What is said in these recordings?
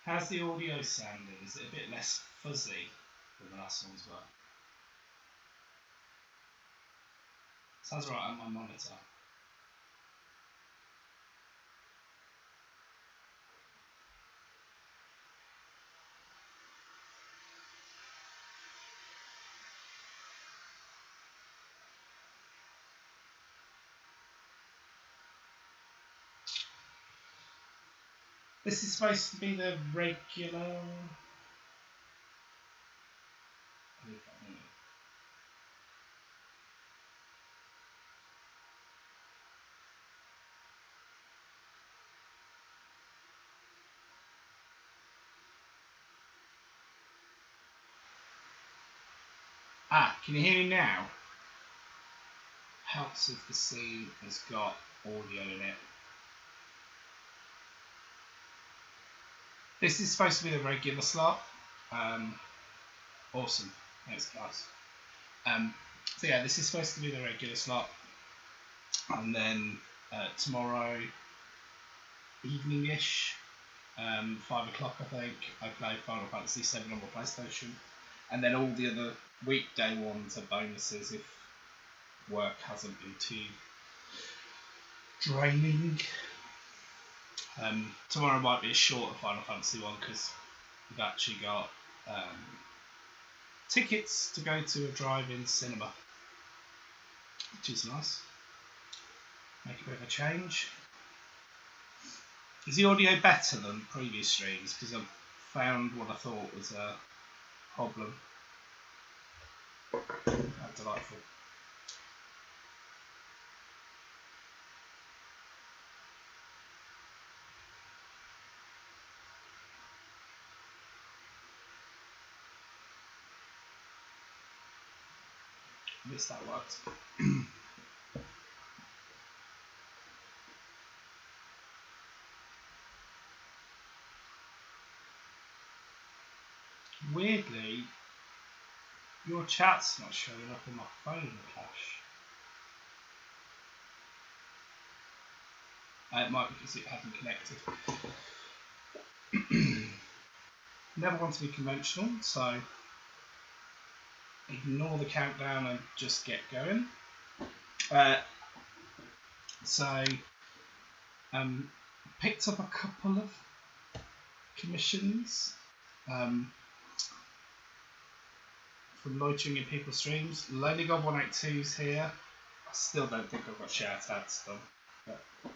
How's the audio sounding? Is it a bit less fuzzy than the last ones were? Sounds right on my monitor. This is supposed to be the regular. Can you hear me now? Helps if the scene has got audio in it. This is supposed to be the regular slot. Awesome. Thanks, guys. So yeah, this is supposed to be the regular slot. And then tomorrow evening-ish, 5 o'clock I think, I play Final Fantasy VII on my PlayStation. And then all the other weekday ones are bonuses if work hasn't been too draining. Tomorrow might be a shorter Final Fantasy one because we've actually got tickets to go to a drive-in cinema, which is nice. Make a bit of a change. Is the audio better than previous streams? Because I've found what I thought was a problem. How delightful. At least that worked. Weirdly, your chat's not showing up on my phone, Cash. It might be because it hasn't connected. Never want to be conventional, so ignore the countdown and just get going. Picked up a couple of commissions from loitering in people's streams. Lonely God 182's here. I still don't think I've got shout outs done, but I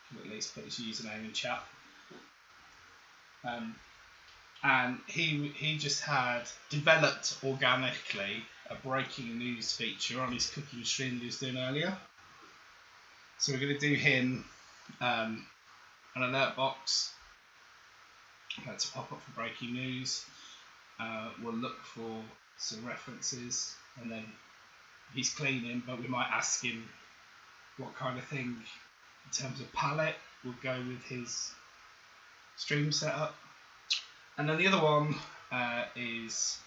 can at least put his username in chat. And he just had developed organically a breaking news feature on his cooking stream that he was doing earlier. So we're going to do him an alert box to pop up for breaking news. We'll look for some references, and then he's cleaning, but we might ask him what kind of thing in terms of palette will go with his stream setup. And then the other one is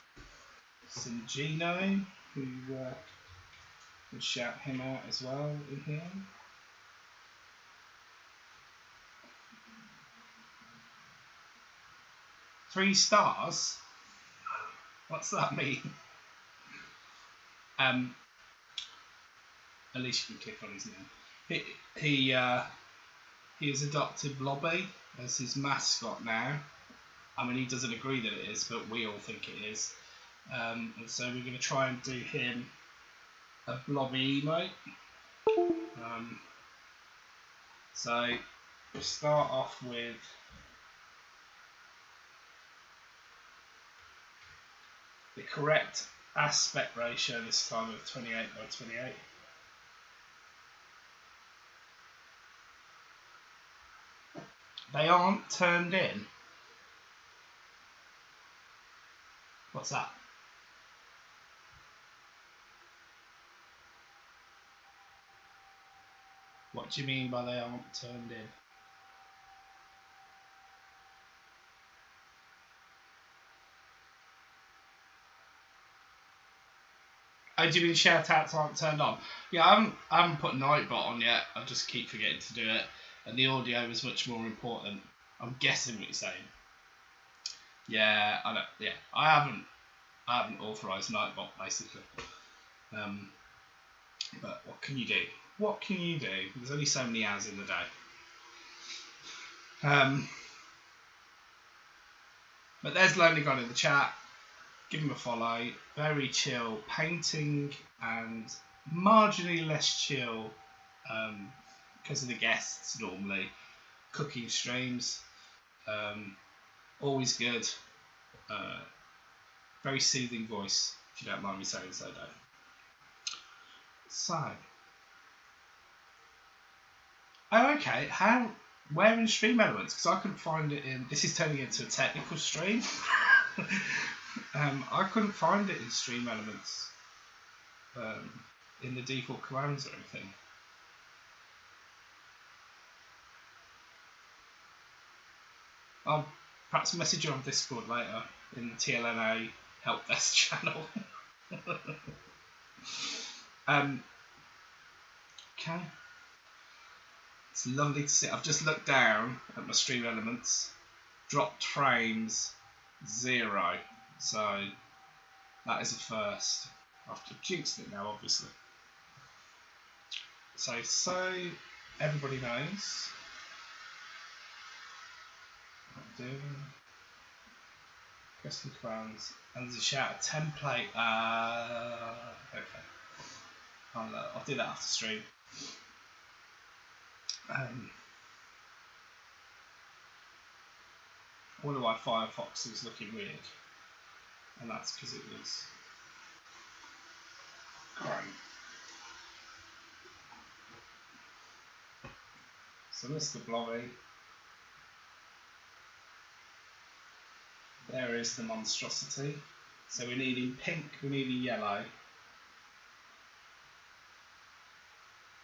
Singino, who would shout him out as well in here. Three stars? What's that mean? At least you can click on his name. He has adopted Blobby as his mascot now. I mean, he doesn't agree that it is, but we all think it is. And so we're going to try and do him a Blobby emote. So we'll start off with the correct aspect ratio this time of 28 by 28. They aren't turned in. What's that? What do you mean by they aren't turned in? Oh, do you mean shout outs aren't turned on? Yeah, I haven't put Nightbot on yet. I just keep forgetting to do it. And the audio is much more important. I'm guessing what you're saying. Yeah, I don't. Yeah, I haven't authorised Nightbot basically. But what can you do? What can you do? There's only so many hours in the day. But there's Lonely God in the chat. Give him a follow. Very chill painting and marginally less chill because of the guests normally. Cooking streams. Always good. Very soothing voice, if you don't mind me saying so, Dave. So. Oh, okay. Where in Stream Elements? Because I couldn't find it in. This is turning into a technical stream. I couldn't find it in Stream Elements. In the default commands or anything. I'll perhaps message you on Discord later in the TLNA help desk channel. Okay. It's lovely to see. I've just looked down at my Stream Elements. Dropped frames 0. So that is a first. I've jinxed it now, obviously. So everybody knows what I'm doing. Custom commands, and there's a shout template. Okay. I'll do that after stream. I wonder why Firefox is looking weird, and that's because it was Chrome. So Mr. Blobby, there is the monstrosity. So we're needing pink, we're needing yellow.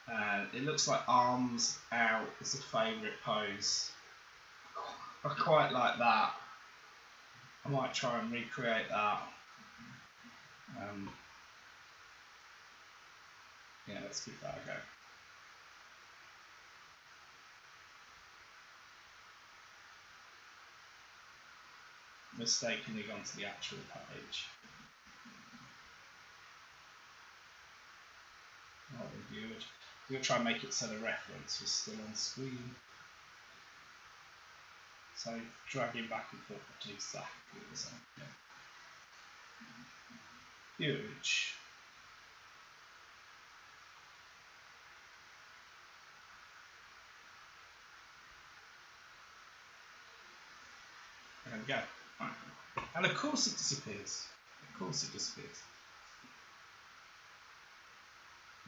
And it looks like arms out is a favourite pose. I quite like that. I might try and recreate that. Yeah, let's give that a go. Mistakenly gone to the actual page. Not reviewed. We'll try and make it so the reference was still on screen. So dragging back and forth to exactly the same. Yeah. Huge. There we go. Right. And of course it disappears. Of course it disappears.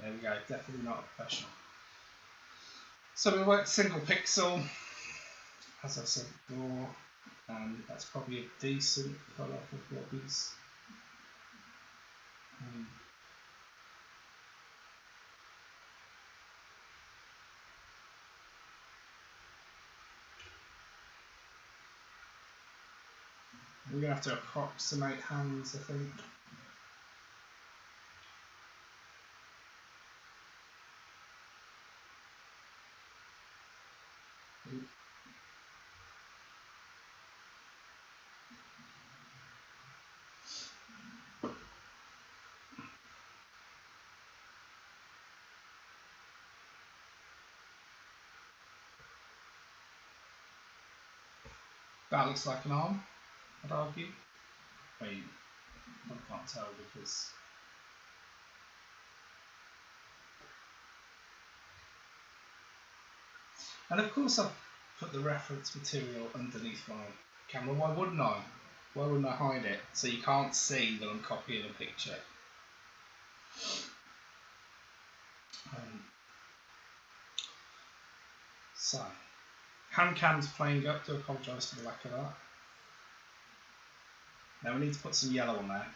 There we go. Definitely not a professional. So we worked single pixel, as I said before, and that's probably a decent colour for Blobbies. We're going to have to approximate hands, I think. That looks like an arm, I'd argue. I mean, I can't tell because... And of course I've put the reference material underneath my camera. Why wouldn't I? Why wouldn't I hide it? So you can't see that I'm copying a picture. So, hand cam's playing up. Do apologise for the lack of that. Now we need to put some yellow on there.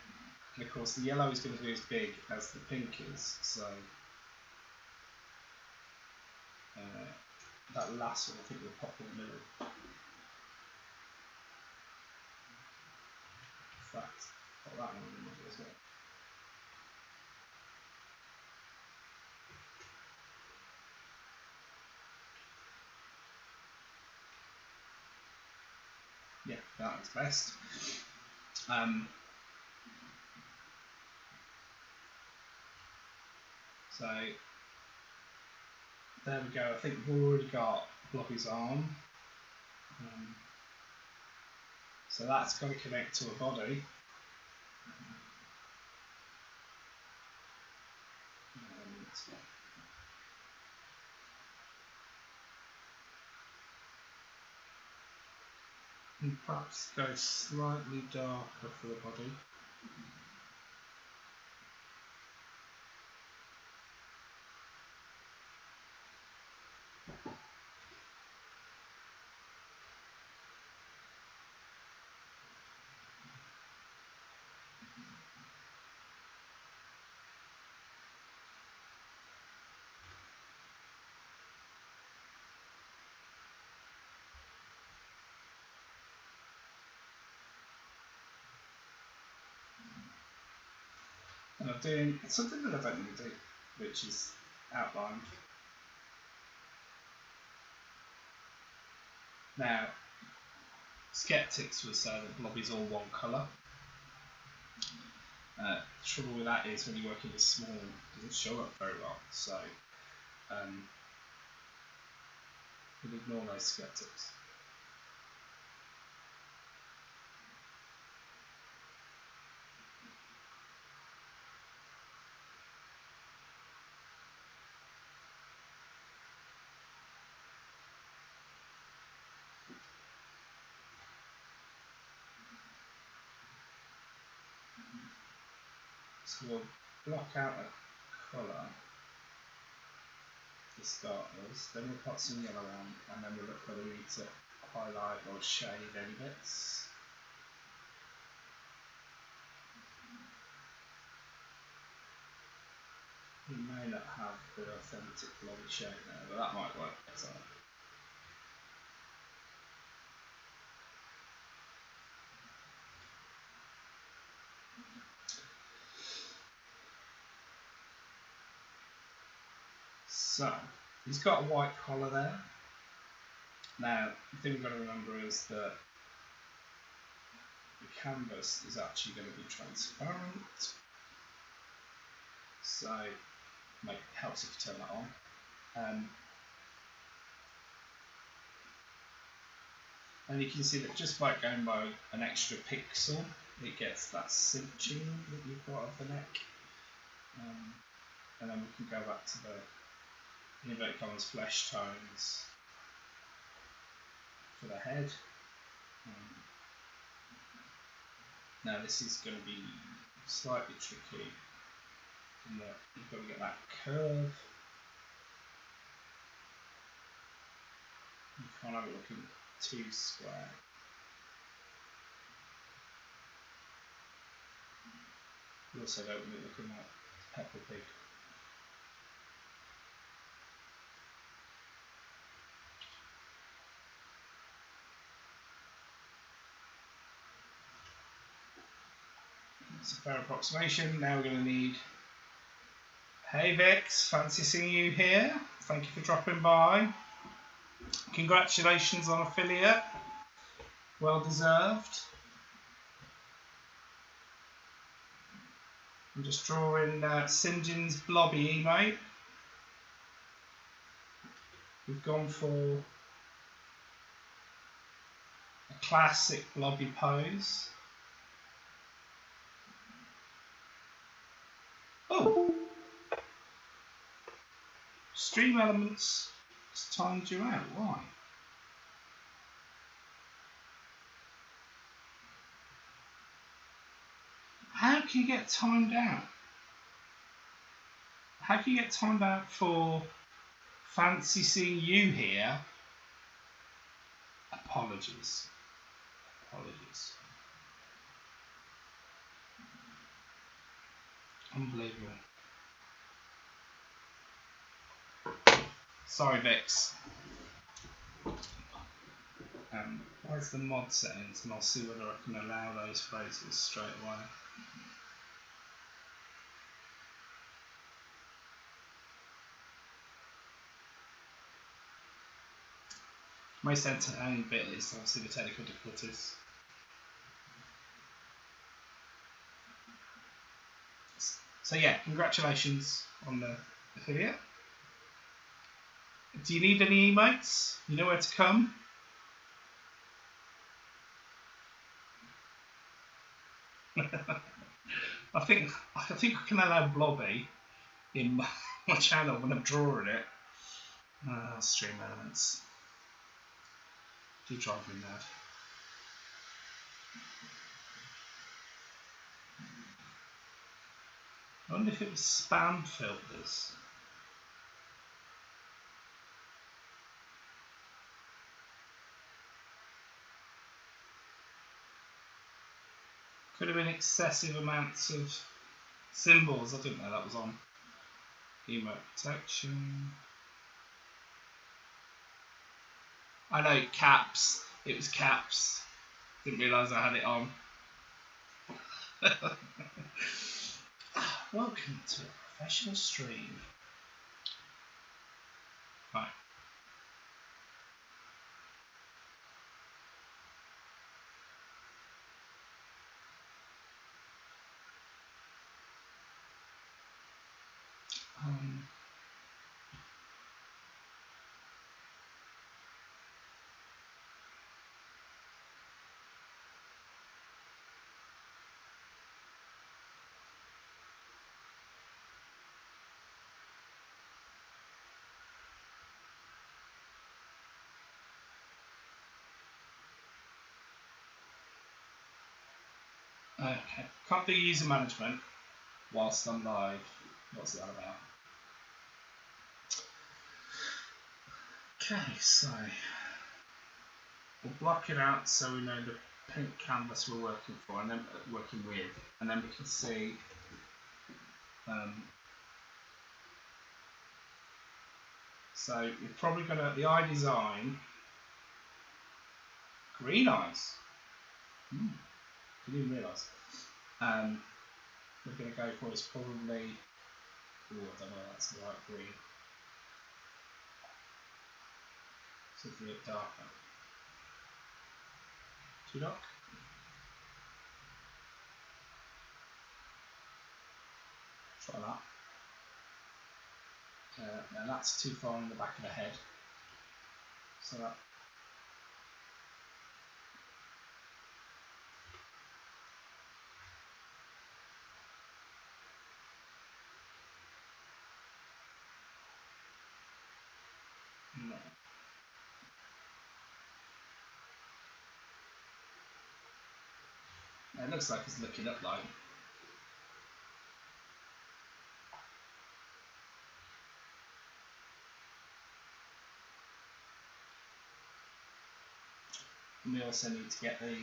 And of course the yellow is going to be as big as the pink is. So that last one I think we'll pop in the middle. In fact, put that one in the middle as well. Yeah, that is best. So there we go. I think we've already got Blobby's arm. So that's got to connect to a body. And perhaps go slightly darker for the body. And I'm doing something that I don't really do, which is outline. Now, skeptics would say that Blobby's all one colour. The trouble with that is when you work in this small, it doesn't show up very well. So, we'll ignore those skeptics. So we'll block out a colour to start with, then we'll put some yellow on, and then we'll look whether we need to highlight or shade any bits. You may not have the authentic Blobby shade there, but that might work better. So, he's got a white collar there. Now, the thing we've got to remember is that the canvas is actually going to be transparent. So, it helps if you turn that on. And you can see that just by going by an extra pixel, it gets that cinching that you've got of the neck. And then we can go back to the inverted commas flesh tones for the head. Now this is going to be slightly tricky in that you've got to get that curve. You can't have it looking too square. You also don't want it looking like Peppa Pig. It's a fair approximation. Now we're going to need... Hey Vix, fancy seeing you here. Thank you for dropping by. Congratulations on affiliate. Well deserved. I'm just drawing St. John's Blobby, mate. We've gone for a classic Blobby pose. Oh! Stream Elements has timed you out. Why? How can you get timed out? How can you get timed out for fancy seeing you here? Apologies. Apologies. Unbelievable. Sorry, Vix. Where's the mod settings? And I'll see whether I can allow those phrases straight away. Most entertaining bit is obviously the technical difficulties. So yeah, congratulations on the affiliate. Do you need any emotes? You know where to come. I think I can allow Blobby in my channel when I'm drawing it. Stream elements. Do drive me mad. I wonder if it was spam filters. Could have been excessive amounts of symbols. I didn't know that was on. Emote protection. I know caps. It was caps. Didn't realise I had it on. Welcome to a professional stream. Right. Okay. Can't do user management whilst I'm live. What's that about? Okay, so we'll block it out so we know the pink canvas we're working for and then working with, and then we can see so we're probably going to the eye design green eyes. Didn't even realise. We're going to go for is probably I don't know, that's the right green. So it's a bit darker. Too dark? Try that. Now that's too far in the back of the head. So that. No. It looks like he's looking up like. And we also need to get the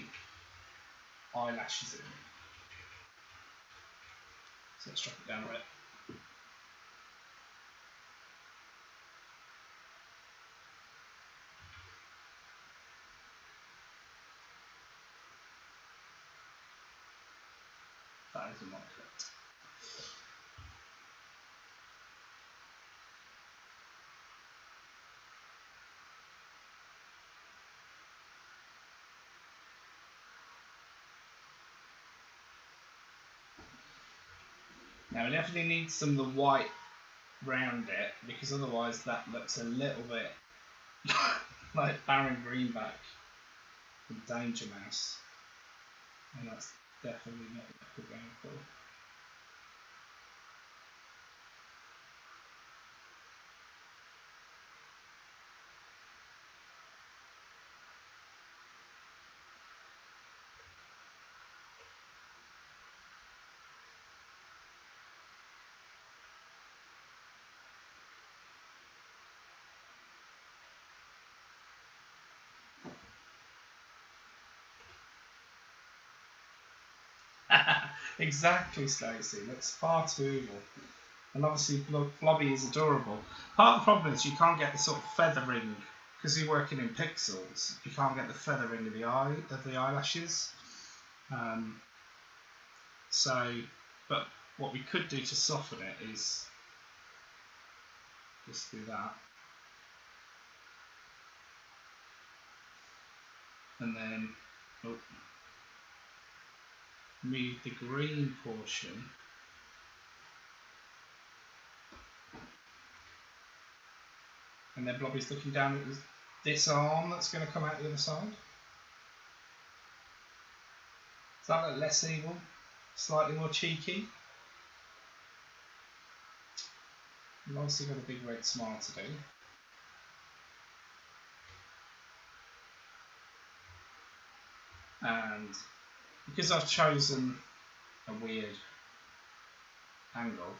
eyelashes in. So let's drop it down a bit. That is immaculate. Now we definitely need some of the white round it, because otherwise that looks a little bit like Baron Greenback from Danger Mouse, and that's definitely not what we're going for. Exactly, Stacey. Looks far too evil. And obviously, Blobby is adorable. Part of the problem is you can't get the sort of feathering because you're working in pixels. You can't get the feathering of the eyelashes. But what we could do to soften it is just do that, and then move the green portion And then Blobby's looking down at this arm that's going to come out the other side. Does that look less evil? Slightly more cheeky? You've obviously got a big red smile to do. And because I've chosen a weird angle,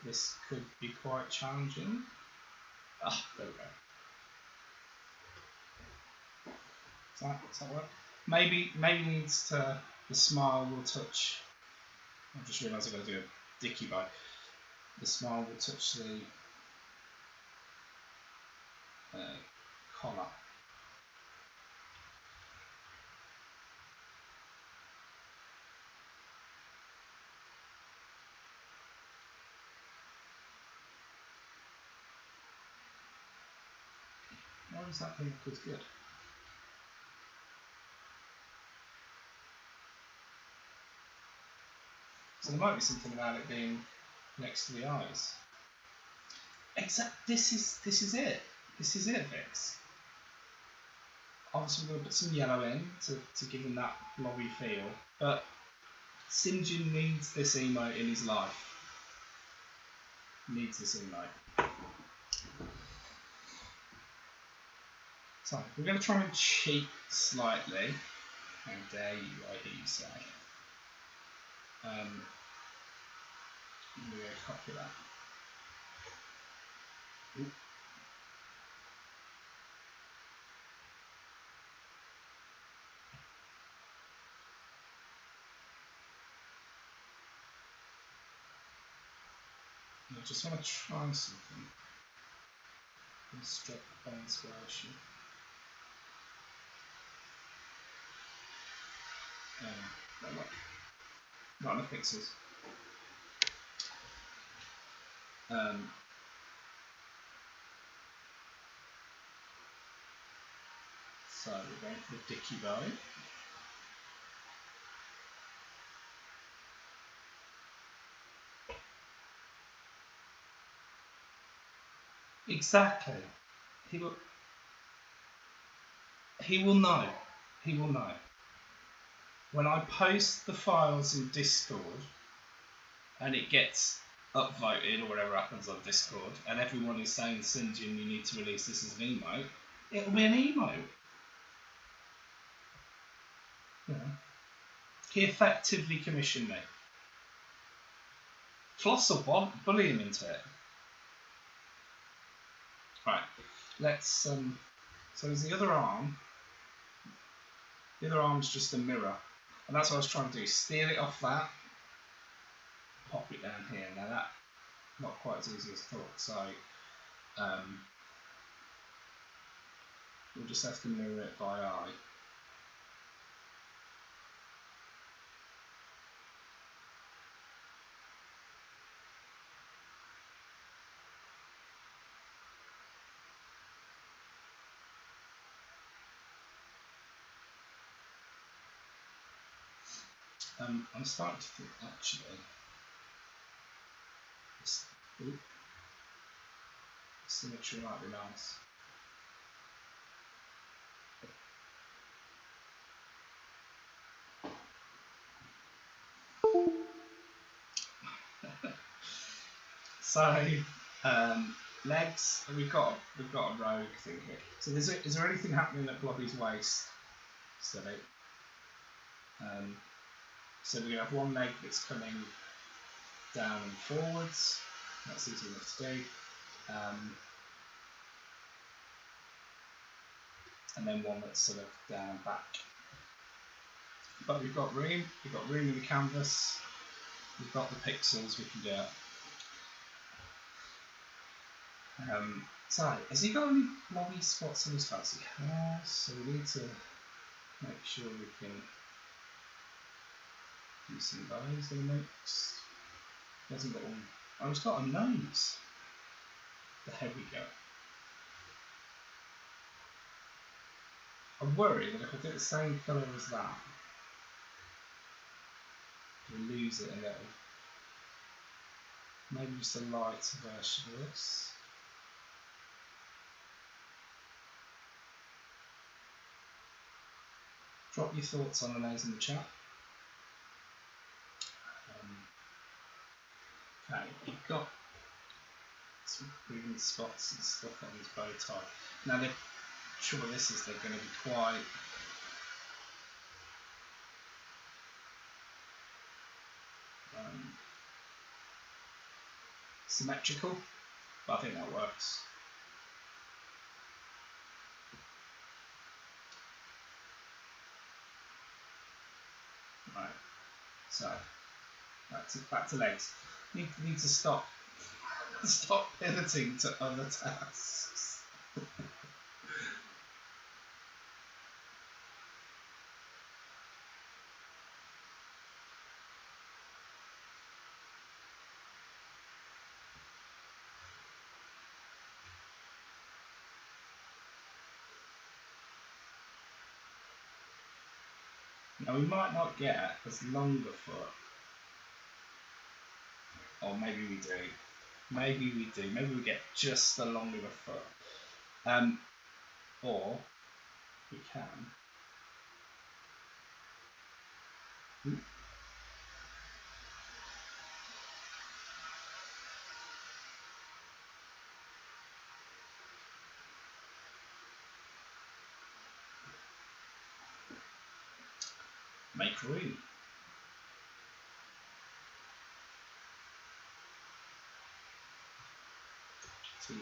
this could be quite challenging. Ah, there we go. Does that work? Maybe needs to, the smile will touch, I've just realised I've got to do a dicky bite. The smile will touch the collar. Why does that thing look as good? So there might be something about it being next to the eyes. This is it. This is it, Vix. Obviously we're going to put some yellow in to give him that blobby feel, but St. John needs this emote in his life. Needs this emote. So we're going to try and cheat slightly. How dare you, I hear you say. I'm going to copy that. Ooh. I just want to try something. Instruct by inspiration. Not enough pixels. So we're going for the dicky bow. Exactly. He will know. He will know. When I post the files in Discord and it gets upvoted or whatever happens on Discord and everyone is saying, St. John, you need to release this as an emote, it'll be an emote. You know. He effectively commissioned me. Floss will bully him into it. Right, let's so there's the other arm. The other arm's just a mirror. And that's what I was trying to do. Steal it off that, pop it down here. Now that, not quite as easy as I thought. So we'll just have to mirror it by eye. I'm starting to think actually this symmetry might be nice. So legs, we've got a rogue thing here. So is there anything happening at Blobby's waist? Silly. So we're going to have one leg that's coming down and forwards. That's easy enough to do. And then one that's sort of down and back. But we've got room in the canvas, we've got the pixels, we can do it. So, has he got any blobby spots on his face? He has, so we need to make sure we can do some eyes in the mix. He hasn't got one. Oh, he's got a nose. There we go. I'm worried that if I do the same colour as that, we'll lose it a little. Maybe just a lighter version of this. Drop your thoughts on the nose in the chat. Okay, you've got some green spots and stuff on his bow tie. Now the trouble with this is they're going to be quite symmetrical, but I think that works. Right, so back to legs. Need to stop pivoting to other tasks. Now we might not get as long a foot, or maybe we do. Maybe we do. Maybe we get just the longer of a foot, or we can. Make room.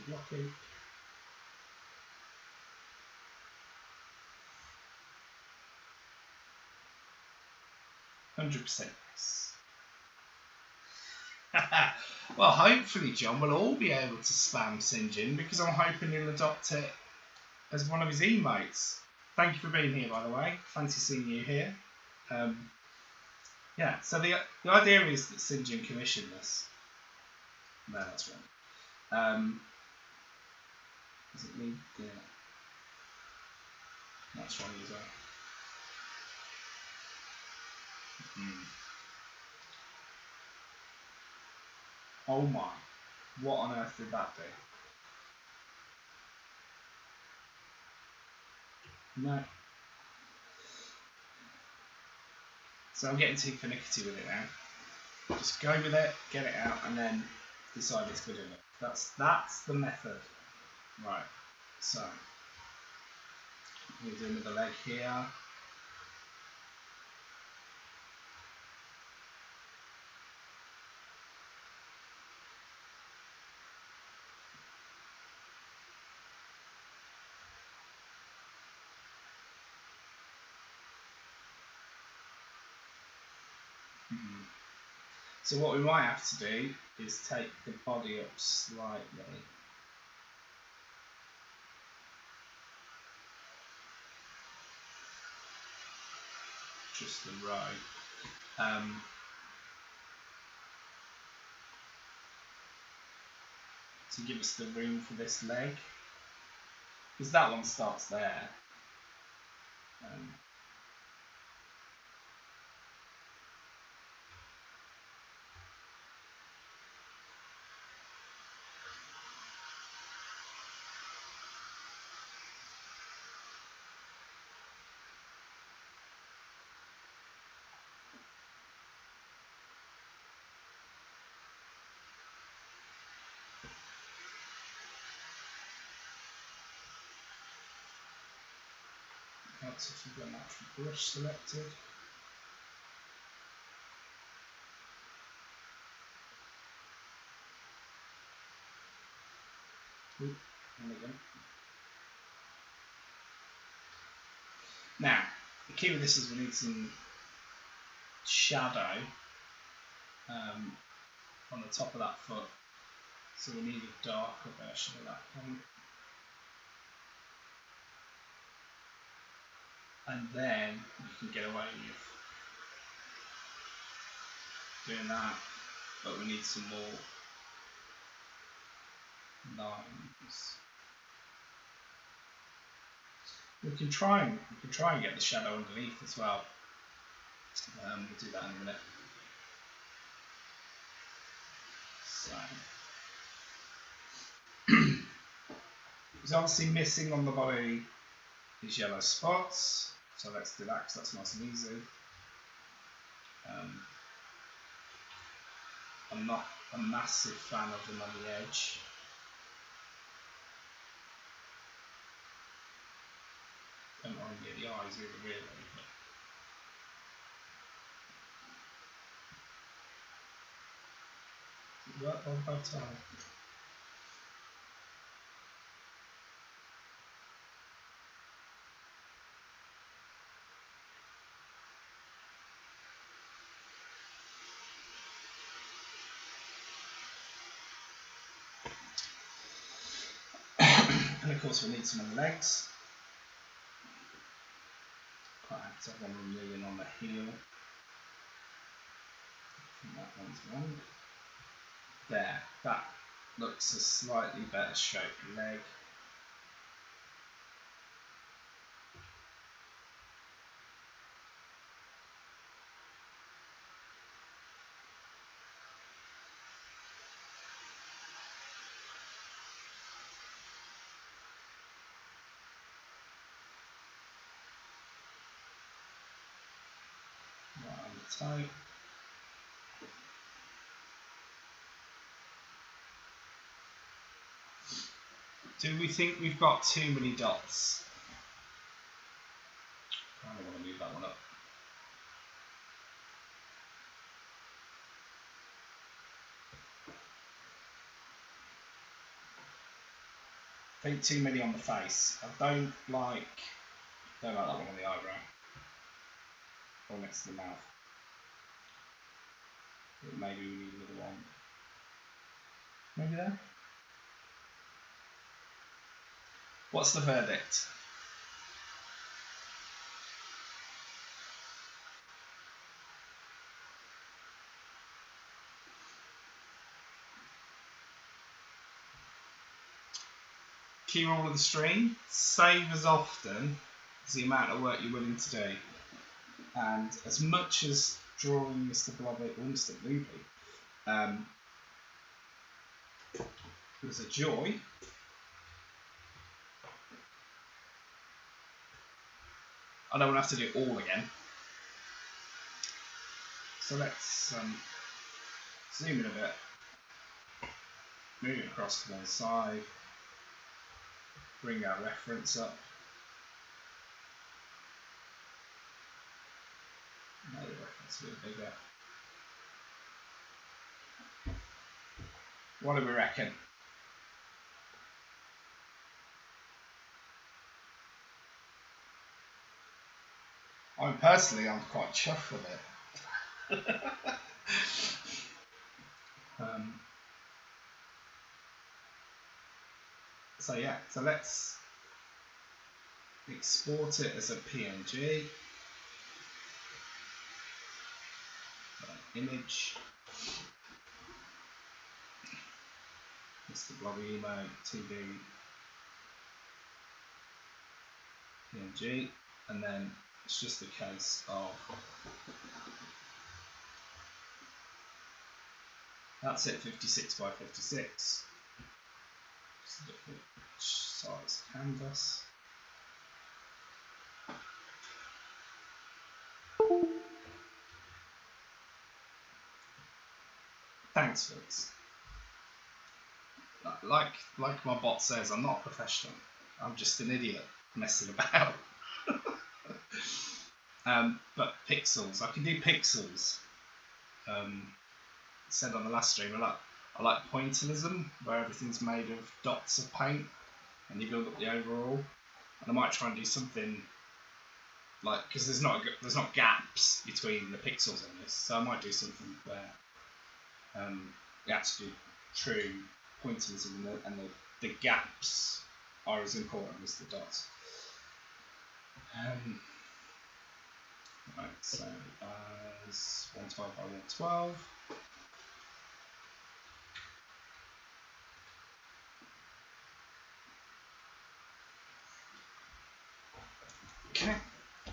Blocking. 100% yes. Well, hopefully, John will all be able to spam Sinjin because I'm hoping he'll adopt it as one of his emotes. Thank you for being here, by the way. Fancy seeing you here. Yeah, so the idea is that Sinjin commissioned this. No, that's wrong. Does it need? Yeah. That's wrong as well. Oh my. What on earth did that do? No. So I'm getting too finicky with it now. Just go with it, get it out, and then decide it's good enough. That's the method. Right. So we'll do another leg here. So what we might have to do is take the body up slightly. Just the right. To give us the room for this leg. Because that one starts there. Helps if you've got an actual brush selected. There we go. Now, the key with this is we need some shadow on the top of that foot. So we need a darker version of that point. And then you can get away with doing that, but we need some more lines. We can try and get the shadow underneath as well. We'll do that in a minute. So it's obviously missing on the body these yellow spots. So let's do that because that's nice and easy. I'm not a massive fan of them on the edge. Don't want to get the eyes really. But work on both sides. And of course we need some on the legs. Quite have to have one million on the heel. That one's wrong. There, that looks a slightly better shaped leg. Right on the toe. Do we think we've got too many dots? I don't want to move that one up. I think too many on the face. I don't like that one on the eyebrow. Or next to the mouth. But maybe we need another one. Maybe there? What's the verdict? Key rule of the stream, save as often as the amount of work you're willing to do. And as much as drawing Mr. Blobby or Mr. Blueby was a joy, I don't want to have to do it all again. So let's zoom in a bit, move it across to one side, bring our reference up. Make the reference a bit bigger. What do we reckon? I'm quite chuffed with it. So yeah, so let's export it as a PNG. Image. Mr. Blobby Emo TV PNG, and then it's just a case of that's it, 56 by 56. Just a different size canvas. Thanks, folks. Like my bot says, I'm not a professional. I'm just an idiot messing about. But pixels, I can do pixels. Said on the last stream, I like pointillism, where everything's made of dots of paint, and you build up the overall. And I might try and do something like, because there's not gaps between the pixels on this, so I might do something where you actually do true pointillism, and the gaps are as important as the dots. Right, so as 112 by 112. Okay.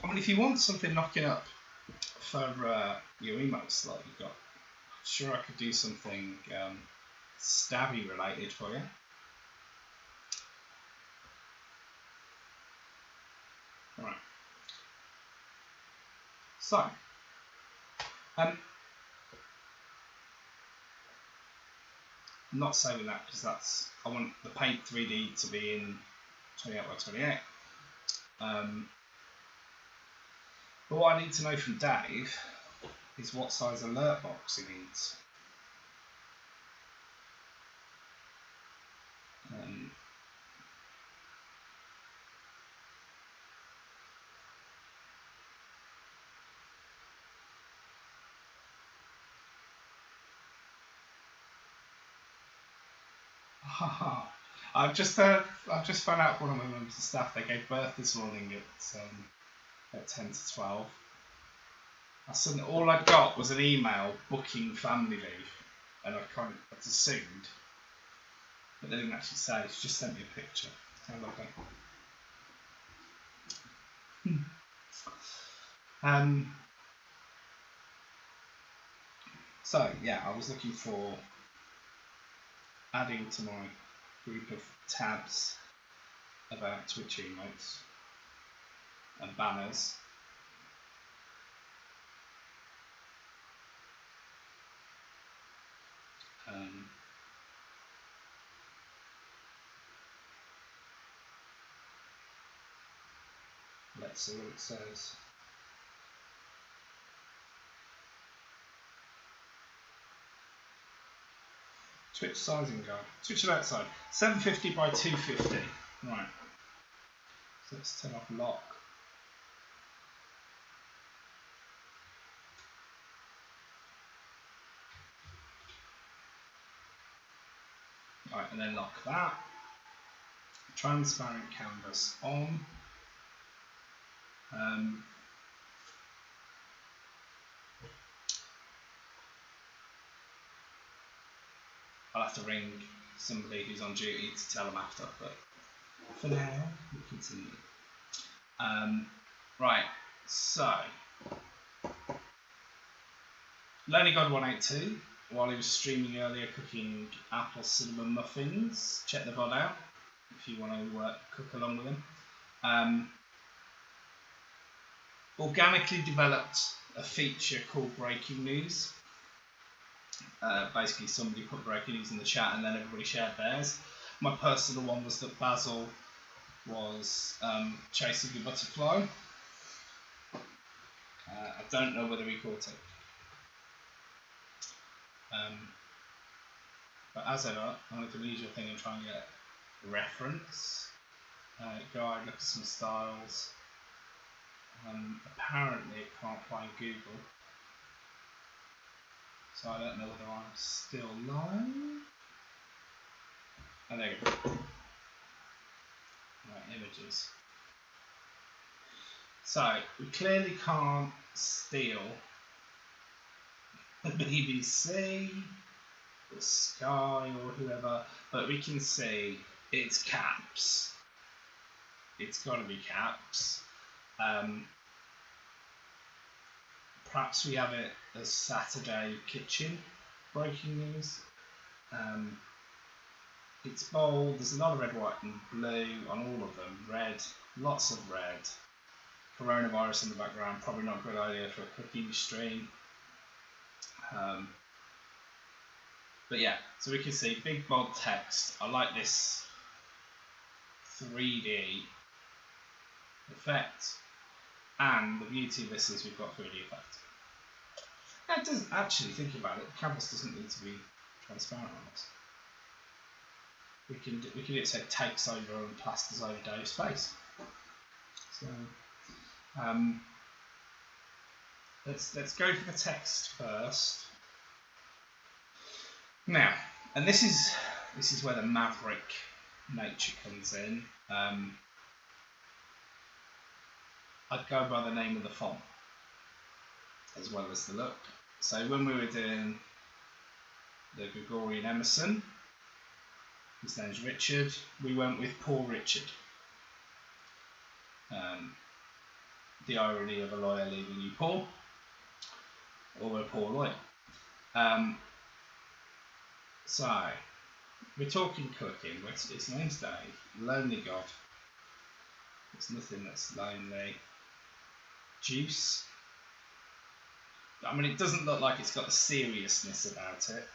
I mean, if you want something knocking up for your emotes like you've got, I'm sure I could do something stabby related for you. Right. So, I'm not saving that because I want the Paint 3D to be in 28 by 28. But what I need to know from Dave is what size alert box he needs. I've just found out from one of my members of staff they gave birth this morning at 10 to 12. All I'd got was an email booking family leave, and I'd assumed, but they didn't actually say. She just sent me a picture. How lovely. So yeah, I was looking for adding to my group of tabs about Twitch emotes and banners. Let's see what it says. Twitch sizing guide. Twitch alert size. 750 by 250. Right. So let's turn off lock. Right, and then lock that. Transparent canvas on. I'll have to ring somebody who's on duty to tell them after, but for now, we continue. Right, so Lonely God 182, while he was streaming earlier cooking apple cinnamon muffins, check the VOD out if you want to cook along with him. Organically developed a feature called Breaking News. Basically, somebody put breaking news in the chat and then everybody shared theirs. My personal one was that Basil was chasing the butterfly. I don't know whether he caught it. But as ever, I'm going to do the usual thing and try and get a reference. Guide, look at some styles. Apparently it can't find Google. So I don't know whether I'm still live. Oh, there you go. Right, images. So, we clearly can't steal the BBC, the Sky, or whoever, but we can see it's caps. It's got to be caps. Perhaps we have it as Saturday Kitchen breaking news. It's bold, there's a lot of red, white and blue on all of them. Red, lots of red. Coronavirus in the background, probably not a good idea for a cooking stream. But yeah, so we can see big bold text. I like this 3D effect. And the beauty of this is we've got 3D effect. Now, it doesn't actually, think about it, the canvas doesn't need to be transparent on this. We can do it so it takes over and plasters over Dave's face. So let's go for the text first. Now, and this is where the maverick nature comes in. I'd go by the name of the font as well as the look. So when we were doing the Gregorian Emerson, his name's Richard, we went with Poor Richard. The irony of a lawyer leaving you poor, or a poor lawyer. So, we're talking cooking. His name's Dave. Lonely God. There's nothing that's lonely. Juice. I mean, it doesn't look like it's got the seriousness about it.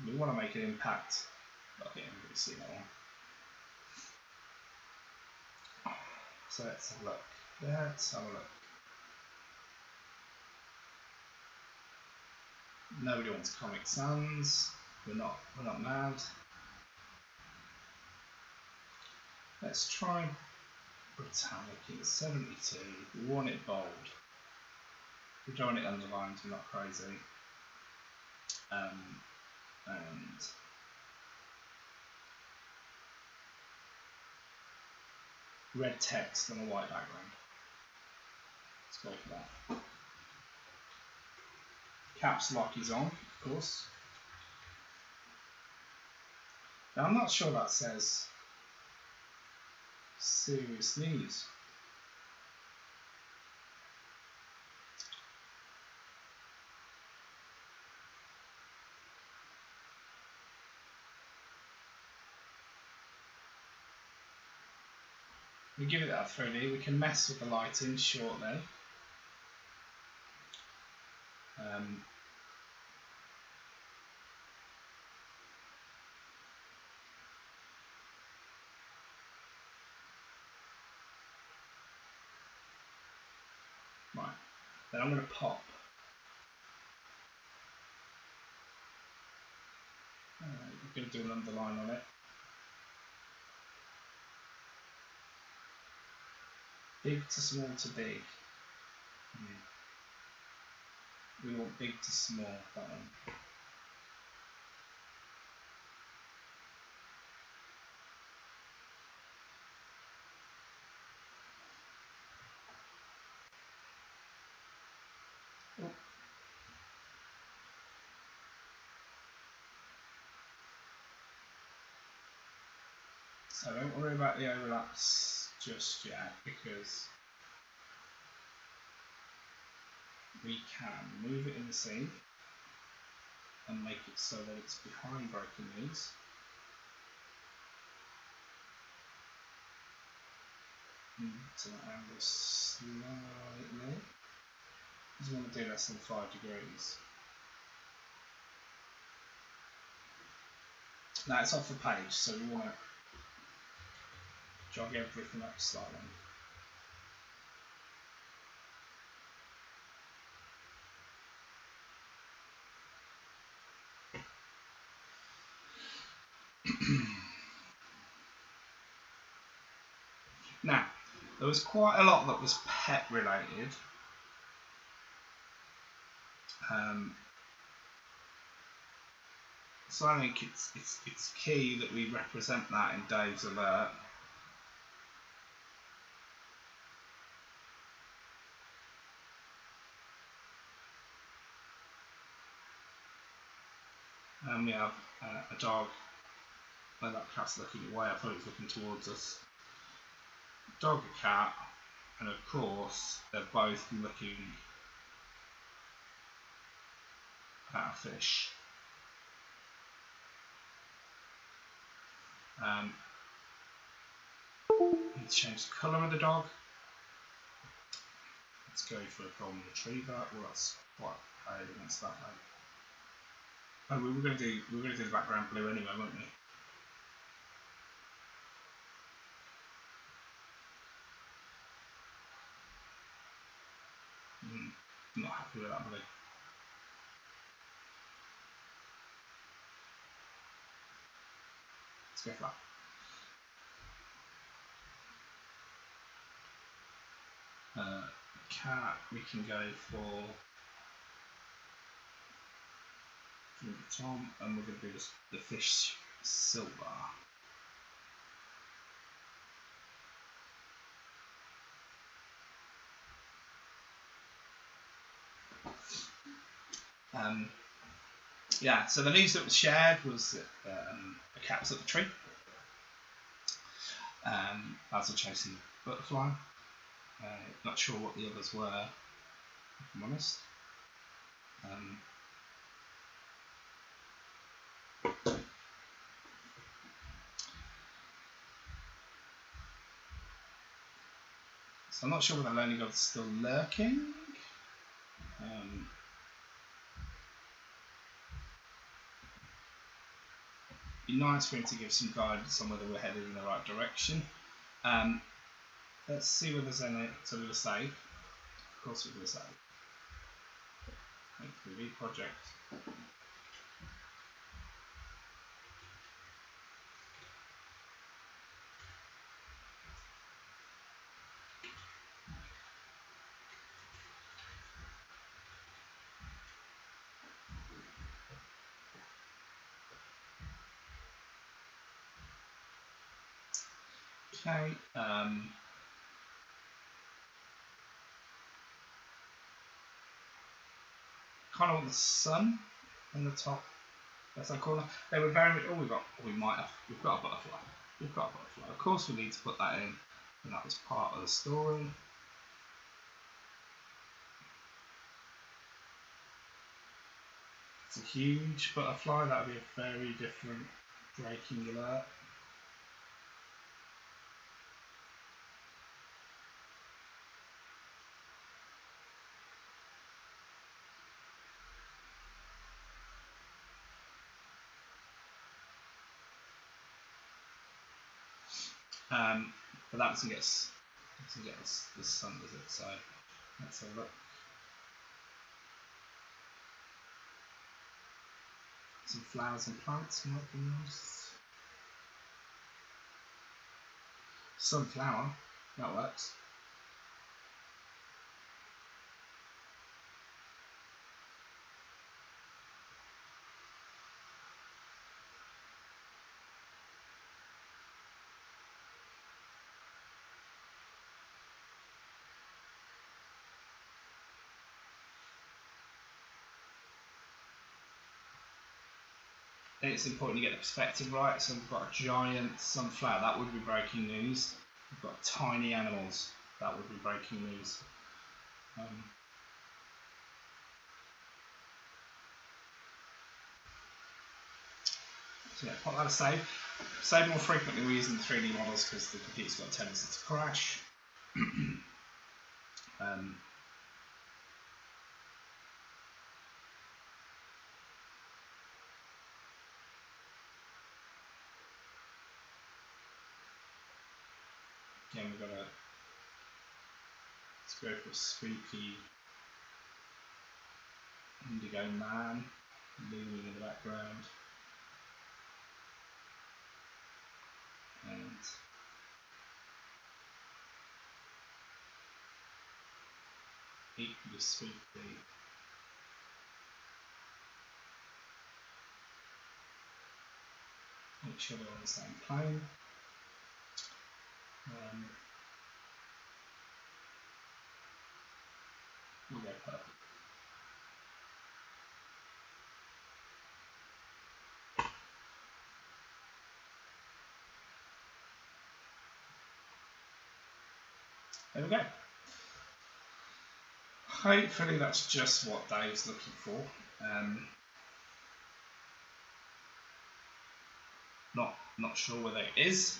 We want to make an impact. Okay, I'm going to see that one. So let's have a look. Let's have a look. Nobody wants Comic Sans. We're not mad. Let's try Britannic in 72. We want it bold. We don't want it underlined. We're not crazy. And red text on a white background. Let's go for that. Caps lock is on, of course. Now I'm not sure that says serious news. We give it that 3D. We can mess with the lighting shortly. Right. Then I'm going to pop. I'm going to do an underline on it. Big to small to big. We want big to small, that one. Oh. So don't worry about the overlaps just yet, because we can move it in the scene and make it so that it's behind breaking news. To that angle slightly. Just want to do less than 5 degrees. Now it's off the page, so we want to jog everything up slightly. Now, there was quite a lot that was pet related. So I think it's key that we represent that in Dave's alert. We have a dog, and that cat's looking away. I thought it was looking towards us. Dog, a cat, and of course they're both looking at a fish. Need to change the colour of the dog. Let's go for a golden retriever. Well, that's quite pale against that one. Oh, we were going to do the background blue anyway, weren't we? I'm not happy with that blue. Let's go for that. Cat, we can go for Tom, and we're going to do the fish silver. Yeah, so the news that was shared was that a cat was at the tree. As a chasing butterfly. Not sure what the others were, if I'm honest. So I'm not sure whether Lonely God's still lurking. Be nice for him to give some guidance on whether we're headed in the right direction. Let's see whether there's any. So we're going to save. Of course we're going to save. Make the project. Okay. Kind of want the sun in the top left-hand corner. They were very. Oh, we've got a butterfly. We've got a butterfly. Of course, we need to put that in, and that was part of the story. It's a huge butterfly. That would be a very different breaking alert. But that doesn't get us the sun, does it? So let's have a look. Some flowers and plants might be nice. Sunflower, that works. I think it's important to get the perspective right. So we've got a giant sunflower, that would be breaking news. We've got tiny animals, that would be breaking news. So yeah, pop that a save. Save more frequently we're using the 3D models because the computer's got a tendency to crash. Again, we've got to go for a spooky indigo man looming in the background. And equally spooky make sure they're on the same plane. We'll go perfect. There we go. Hopefully that's just what Dave's looking for. Not sure whether it is.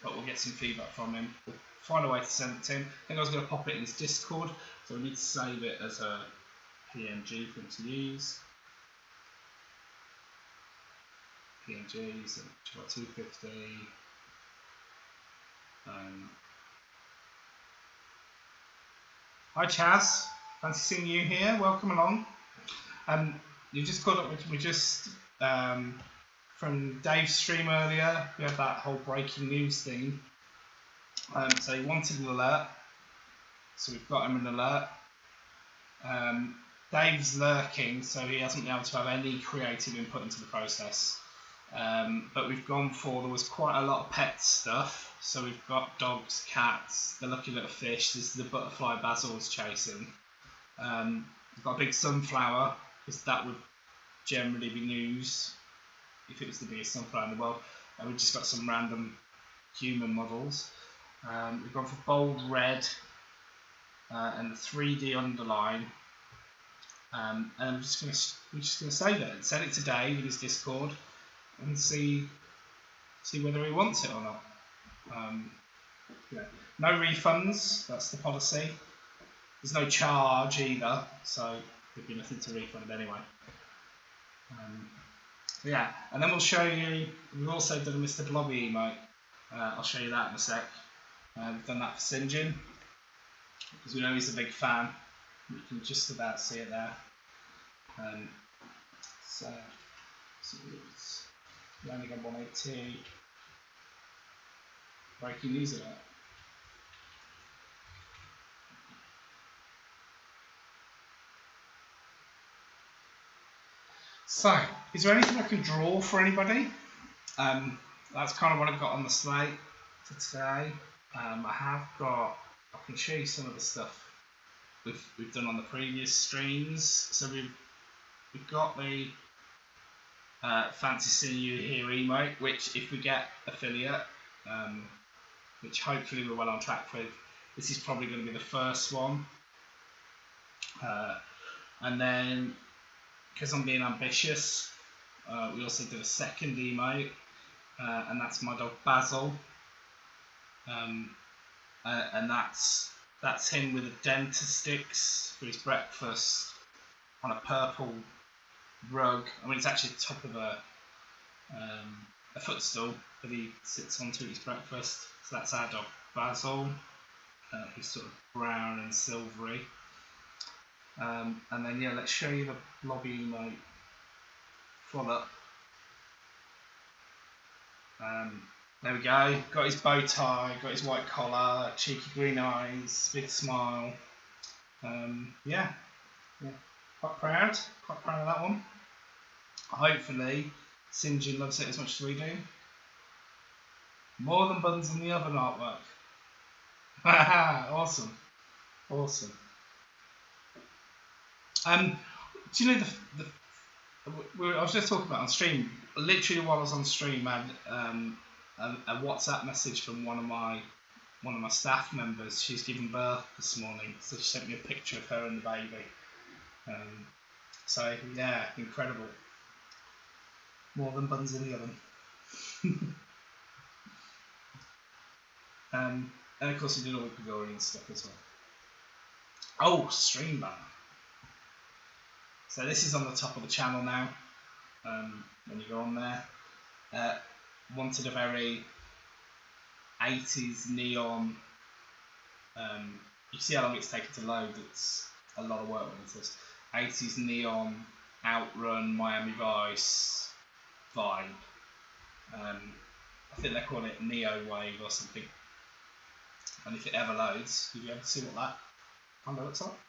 But we'll get some feedback from him. We'll find a way to send it to him. I think I was going to pop it in his Discord, so we need to save it as a PNG for him to use. PNGs, and 250. Hi Chaz, fancy seeing you here. Welcome along. You just caught up with me from Dave's stream earlier. We had that whole breaking news thing. So he wanted an alert, so we've got him an alert. Dave's lurking, so he hasn't been able to have any creative input into the process. But we've gone for, there was quite a lot of pet stuff. So we've got dogs, cats, the lucky little fish. This is the butterfly Basil's chasing. We've got a big sunflower, because that would generally be news if it was the biggest sunflower in the world. And we've just got some random human models. We've gone for bold red and the 3D underline. And we're just gonna save it and send it to Dave in his Discord and see whether he wants it or not. Yeah. No refunds, that's the policy. There's no charge either, so there'd be nothing to refund anyway. Yeah, and then we'll show you, we've also done a Mr. Blobby emote. I'll show you that in a sec. We've done that for Sinjin, because we know he's a big fan. You can just about see it there. So we only got 180. Breaking news alert. So, is there anything I can draw for anybody? That's kind of what I've got on the slate for today. I have got, I can show you some of the stuff we've done on the previous streams. So we've got the Fancy Seeing You Here emote, which if we get affiliate, which hopefully we're well on track with, this is probably going to be the first one. And then, because I'm being ambitious, we also did a second emote, and that's my dog Basil. And that's him with a dentist sticks for his breakfast on a purple rug. I mean, it's actually the top of a footstool that he sits on to eat his breakfast. So that's our dog Basil, who's sort of brown and silvery. And then yeah, let's show you the Blobby emote full up. There we go. Got his bow tie, got his white collar, cheeky green eyes, big smile. Yeah, quite proud of that one. Hopefully, Sinjin loves it as much as we do. More than buns in the oven artwork. Awesome. Do you know I was just talking about on stream. Literally, while I was on stream, I had a WhatsApp message from one of my staff members. She's given birth this morning, so she sent me a picture of her and the baby. So yeah, incredible. More than buns in the oven. And of course, we did all the Gregorian stuff as well. Oh, stream banner. So this is on the top of the channel now. When you go on there, wanted a very 80s neon. You see how long it's taken to load. It's a lot of work when it says 80s neon Outrun Miami Vice vibe. I think they call it Neo Wave or something. And if it ever loads, you'll be able to see what that kind of looks like.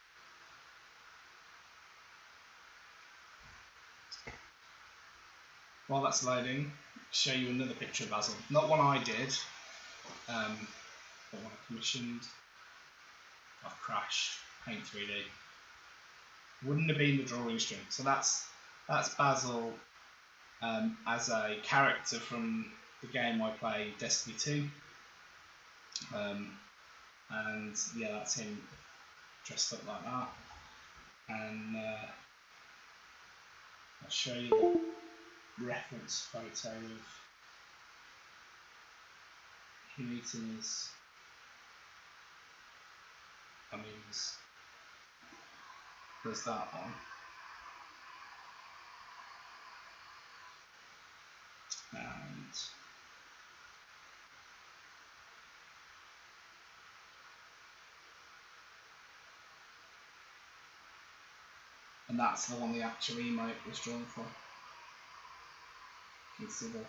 While that's loading, I'll show you another picture of Basil. Not one I did, but one I commissioned. I've crashed Paint 3D. Wouldn't have been the drawing string. So that's Basil as a character from the game I play, Destiny 2. And yeah, that's him dressed up like that. And I'll show you the reference photo of him eating his gummies. There's that one. And that's the one the actual emote was drawn for. You can see the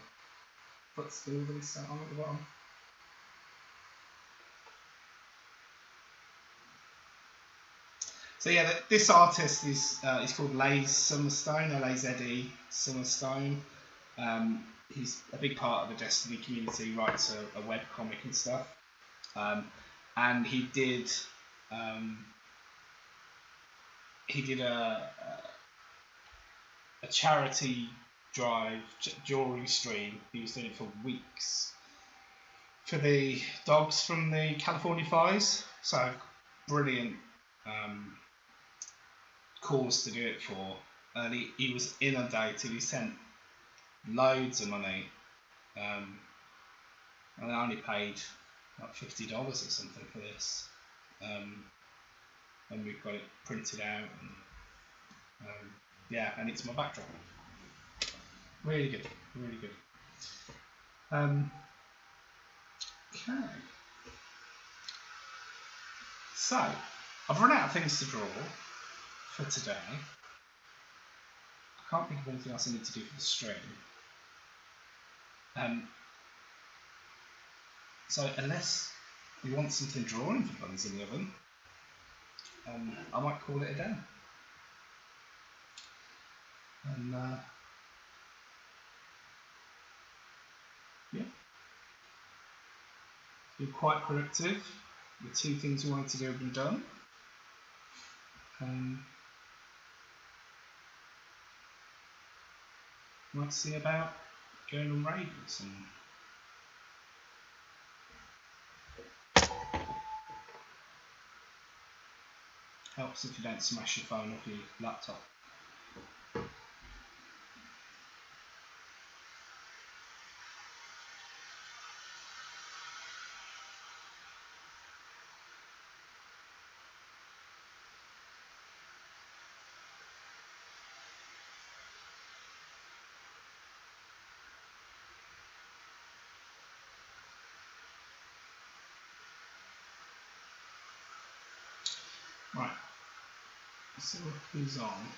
footstool that he sat on at the bottom. So yeah, this artist is he's called Laze Summerstone, L-A-Z-E Summerstone. He's a big part of the Destiny community, writes a webcomic and stuff. And he did a charity drive jewelry stream. He was doing it for weeks for the dogs from the California fires. So brilliant cause to do it for. And he was inundated. He sent loads of money. and I only paid like $50 or something for this. And we've got it printed out, and yeah, and it's my backdrop. Really good, really good. Okay. So, I've run out of things to draw for today. I can't think of anything else I need to do for the stream. So, unless you want something drawn for Buns in the Oven, I might call it a day. And yeah, you're quite productive. The 2 things you wanted to do have been done. Might see about going on raids and helps if you don't smash your phone off your laptop. Right, so who's on?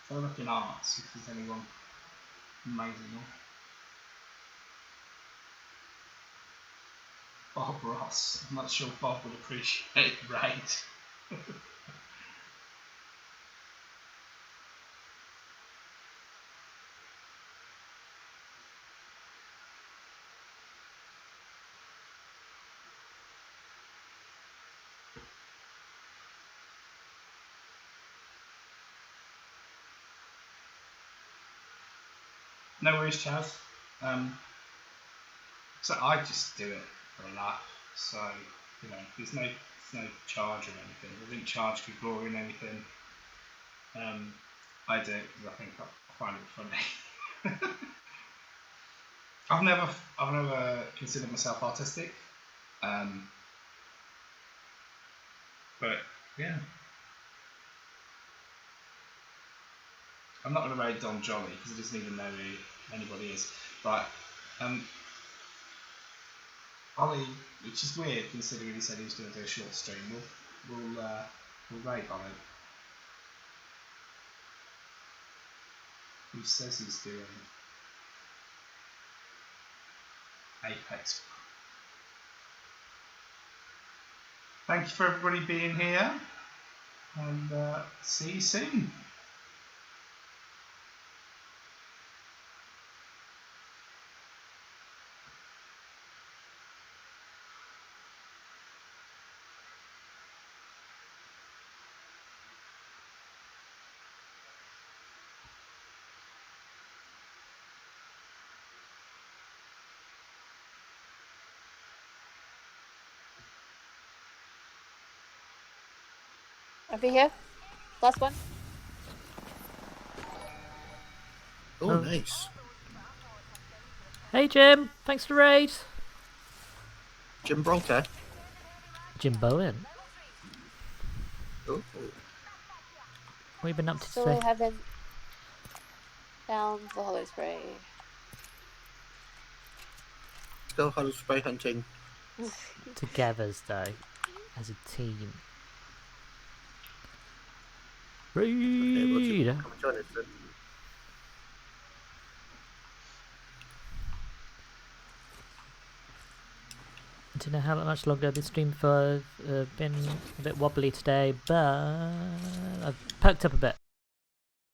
So I look in arts if there's anyone amazing. Bob Ross. I'm not sure Bob would appreciate raid. No worries, Chaz. So I just do it for a laugh. So there's no charge or anything. I didn't charge for drawing anything. I do it because I think I find it funny. I've never considered myself artistic, but yeah, I'm not going to raid Don Jolly because he doesn't even know who anybody is. But Ollie, which is weird considering he said he was going to do a short stream, we'll raid Ollie. Who says he's doing Apex. Thank you for everybody being here, and see you soon. Over here. Last one. Oh, nice. Hey Jim, thanks for the raid. Jim Bronco. Jim Bowen. Oh. What have you been up to Still today? haven't found the hollow spray. Still hollow spray hunting. Together, though, as a team. Raid. Okay, come join us then. I don't know how much longer this stream for. I've been a bit wobbly today, but I've perked up a bit.